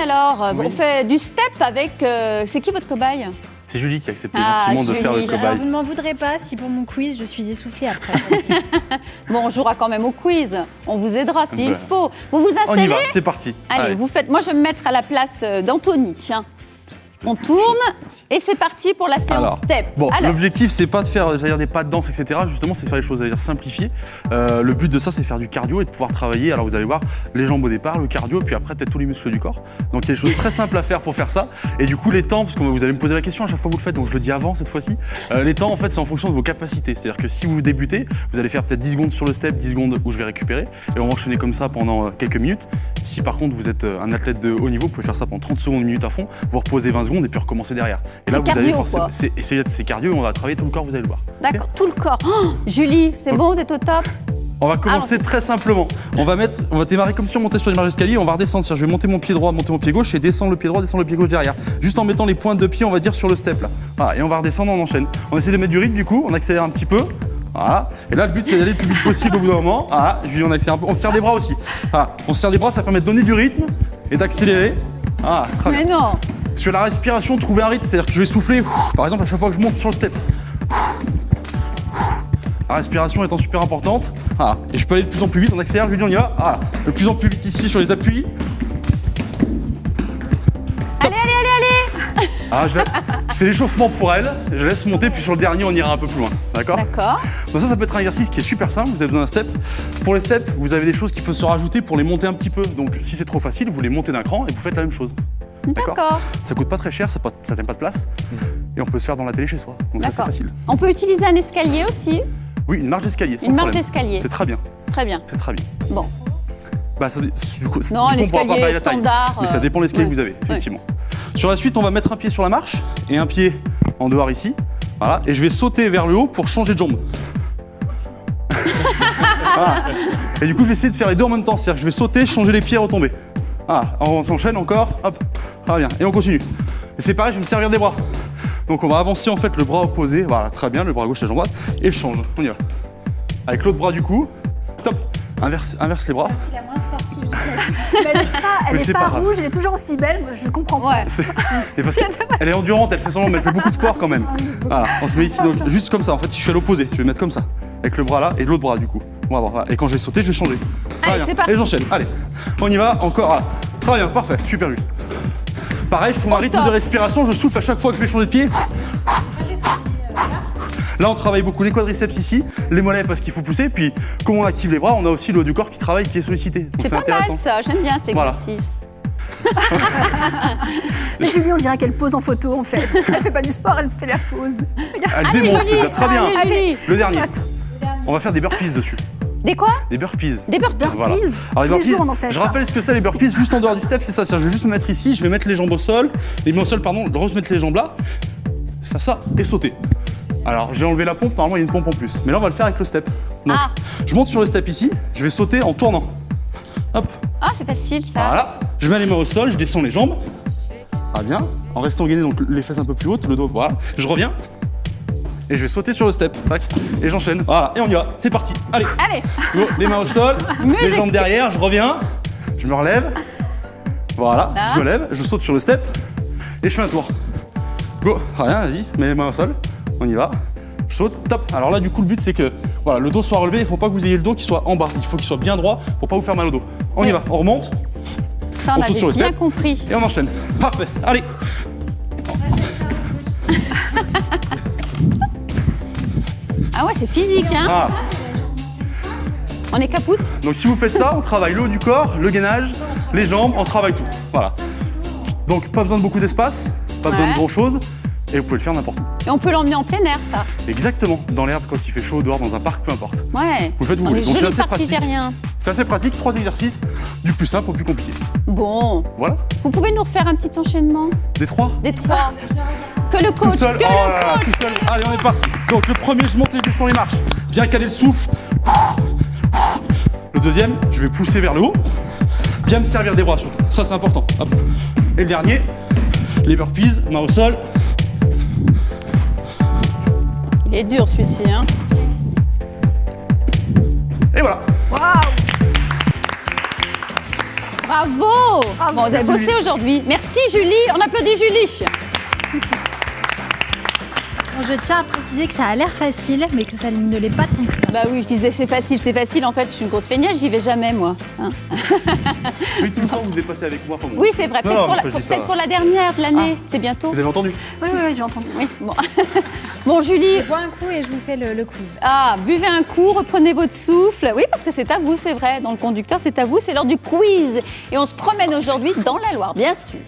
alors, on fait du step avec... c'est qui votre cobaye? C'est Julie qui a accepté gentiment de faire le Alors, cobaye. vous ne m'en voudrez pas si pour mon quiz, je suis essoufflée après. Bon, on jouera quand même au quiz. On vous aidera s'il Ben. faut. Vous vous On installez? y va, c'est parti. Allez, vous faites... Moi, je vais me mettre à la place d'Anthony, tiens. On tourne Merci. et c'est parti pour la séance Alors, step. Bon, Alors, l'objectif, c'est pas de faire des pas de danse, etc. Justement, c'est de faire les choses, j'allais dire, simplifiées. Le but de ça, c'est de faire du cardio et de pouvoir travailler. Alors, vous allez voir, les jambes au départ, le cardio, puis après, peut-être tous les muscles du corps. Donc, il y a des choses très simples à faire pour faire ça. Et du coup, les temps, parce que vous allez me poser la question à chaque fois que vous le faites, donc je le dis avant cette fois-ci. Les temps, en fait, c'est en fonction de vos capacités. C'est-à-dire que si vous débutez, vous allez faire peut-être 10 secondes sur le step, 10 secondes où je vais récupérer. Et on va enchaîner comme ça pendant quelques minutes. Si par contre, vous êtes un athlète de haut niveau, vous pouvez faire ça pendant 30 secondes, une minute à fond, vous reposez 20 secondes et puis recommencer derrière. Et là, C'est vous allez cardio, quoi. c'est cardio et on va travailler tout le corps, vous allez le voir. d'accord, tout le corps. Oh, Julie, c'est bon, vous êtes au top? On va commencer très simplement. On va démarrer comme si on montait sur les marches d'escalier, on va redescendre. C'est-à-dire, je vais monter mon pied droit, monter mon pied gauche et descendre le pied droit, descendre le pied gauche derrière. Juste en mettant les pointes de pied, on va dire, sur le step là. Voilà, et on va redescendre, on enchaîne. On essaie de mettre du rythme du coup, on accélère un petit peu. Voilà. Et là, le but, c'est d'aller le plus vite possible au bout d'un moment. Voilà. Julie, on accélère un peu. On serre des bras aussi. Voilà. On serre des bras, ça permet de donner du rythme et d'accélérer. Voilà, très bien. Mais non. Sur la respiration, trouver un rythme, c'est-à-dire que je vais souffler, par exemple, à chaque fois que je monte sur le step. La respiration étant super importante. Voilà. Et je peux aller de plus en plus vite, on accélère, je lui dis on y va. Voilà. De plus en plus vite ici sur les appuis. Allez, allez, allez, allez. Ah, c'est l'échauffement pour elle. Je laisse monter, puis sur le dernier, on ira un peu plus loin. D'accord? D'accord. Donc ça peut être un exercice qui est super simple. Vous avez besoin d'un step. Pour les steps, vous avez des choses qui peuvent se rajouter pour les monter un petit peu. Donc si c'est trop facile, vous les montez d'un cran et vous faites la même chose. D'accord. Ça coûte pas très cher, ça tient pas de place. Et on peut se faire dans la télé chez soi. Donc ça, c'est D'accord. facile. On peut utiliser un escalier aussi? Oui, une marche d'escalier. Une marche d'escalier. C'est très bien. Très bien. C'est très bien. Bon. Bah, du coup, Non, on pourra pas l'escalier varier la taille. standard. Mais ça dépend de l'escalier ouais. que vous avez, effectivement. Sur la suite, on va mettre un pied sur la marche et un pied en dehors ici. Voilà. Et je vais sauter vers le haut pour changer de jambe. Voilà. Et du coup, je vais essayer de faire les deux en même temps. C'est-à-dire que je vais sauter, changer les pieds, retomber. Voilà. On s'enchaîne encore. Hop. Très bien. Et on continue. Et c'est pareil, je vais me servir des bras. Donc on va avancer en fait le bras opposé. Voilà, très bien. Le bras gauche, la jambe droite. Et je change. On y va. Avec l'autre bras du coup. Top. Inverse les bras. La moins sportive ici. Mais elle c'est est pas pas grave. rouge, elle est toujours aussi belle, je comprends pas. Ouais. Et parce qu'elle est endurante, elle fait semblant, mais elle fait beaucoup de sport quand même. Voilà, on se met ici, donc juste comme ça. En fait, si je suis à l'opposé, je vais me mettre comme ça, avec le bras là et l'autre bras du coup. Voilà. Et quand je vais sauter, je vais changer. Très Allez, bien. c'est parti. Et j'enchaîne. Allez, on y va, encore. Voilà. Très bien, parfait, super lui. Pareil, je trouve un rythme top. de respiration, je souffle à chaque fois que je vais changer de pied. Là, on travaille beaucoup les quadriceps ici, les mollets parce qu'il faut pousser. Puis, comme on active les bras, on a aussi le haut du corps qui travaille, qui est sollicité. Donc, C'est pas intéressant. mal ça, j'aime bien cet Voilà. exercice. Mais Julie, on dirait qu'elle pose en photo en fait. Elle fait pas du sport, elle fait la pose. Regarde. Elle démonte, c'est déjà très bien. Allez, Julie. Le dernier. On va faire des burpees dessus. Des quoi? Des burpees. Des burpees. Burpees. Voilà. Alors, Tous les jours, on en fait je ça. rappelle ce que c'est les burpees juste en dehors du step, c'est ça. C'est-à-dire, je vais juste me mettre ici, je vais mettre les jambes au sol, remettre les jambes là, ça, et sauter. Alors, j'ai enlevé la pompe, normalement il y a une pompe en plus. Mais là, on va le faire avec le step. Donc, Ah. je monte sur le step ici, je vais sauter en tournant. Hop, Ah, c'est facile ça. voilà. Je mets les mains au sol, je descends les jambes. Ah bien, en restant gainé, donc les fesses un peu plus hautes, le dos, voilà. Je reviens. Et je vais sauter sur le step, tac, et j'enchaîne. Voilà, et on y va, c'est parti. Allez, Allez. go, les mains au sol, les jambes derrière, je reviens, je me relève. Voilà, Là. je me lève, je saute sur le step, et je fais un tour. Go, rien, vas-y, mets les mains au sol, on y va. Je saute, top. Alors là, du coup, le but, c'est que voilà, le dos soit relevé, il ne faut pas que vous ayez le dos qui soit en bas, il faut qu'il soit bien droit pour pas vous faire mal au dos. On y Oui. va, on remonte, Ça, on on saute sur avait le bien step. compris. et on enchaîne. Parfait, allez. Ah ouais, c'est physique, hein. Ah. On est capoute. Donc si vous faites ça, on travaille le haut du corps, le gainage, les jambes, on travaille tout. Voilà. Donc pas besoin de beaucoup d'espace, pas besoin de Ouais. grand chose, et vous pouvez le faire n'importe où. Et on peut l'emmener en plein air, ça. Exactement, dans l'herbe quand il fait chaud, dehors, dans un parc, peu importe. Ouais. Vous le faites où vous On voulez. est Donc c'est joli assez pratique. partigérien. C'est assez pratique, 3 exercices, du plus simple au plus compliqué. Bon. Voilà, Vous pouvez nous refaire un petit enchaînement des 3. des 3. Que le Tout coach, seul, que oh le là là, coach. tout seul. Allez, on est parti. Donc le premier, je monte et je descends les marches. Bien caler le souffle. Le deuxième, je vais pousser vers le haut. Bien me servir des bras surtout. Ça, c'est important. Hop. Et le dernier, les burpees, main au sol. Il est dur celui-ci, hein. Et voilà. Waouh. Bravo. Bon, vous avez bossé aujourd'hui. Merci Julie. On applaudit Julie. Bon, je tiens à préciser que ça a l'air facile, mais que ça ne l'est pas tant que ça. Bah oui, je disais c'est facile, c'est facile. En fait, je suis une grosse feignasse, j'y vais jamais moi. Hein. Oui, tout le temps, vous devez passer avec moi. Enfin, bon, Oui, c'est vrai. Non, Peut-être non, pour, mais faut que je dise ça. peut-être pour la dernière de l'année. C'est bientôt. Vous avez entendu? Oui, j'ai entendu. Oui. Bon. Bon, Julie. Je bois un coup et je vous fais le quiz. Ah, buvez un coup, reprenez votre souffle. Oui, parce que c'est à vous, c'est vrai. Dans le conducteur, c'est à vous. C'est l'heure du quiz. Et on se promène aujourd'hui dans la Loire, bien sûr.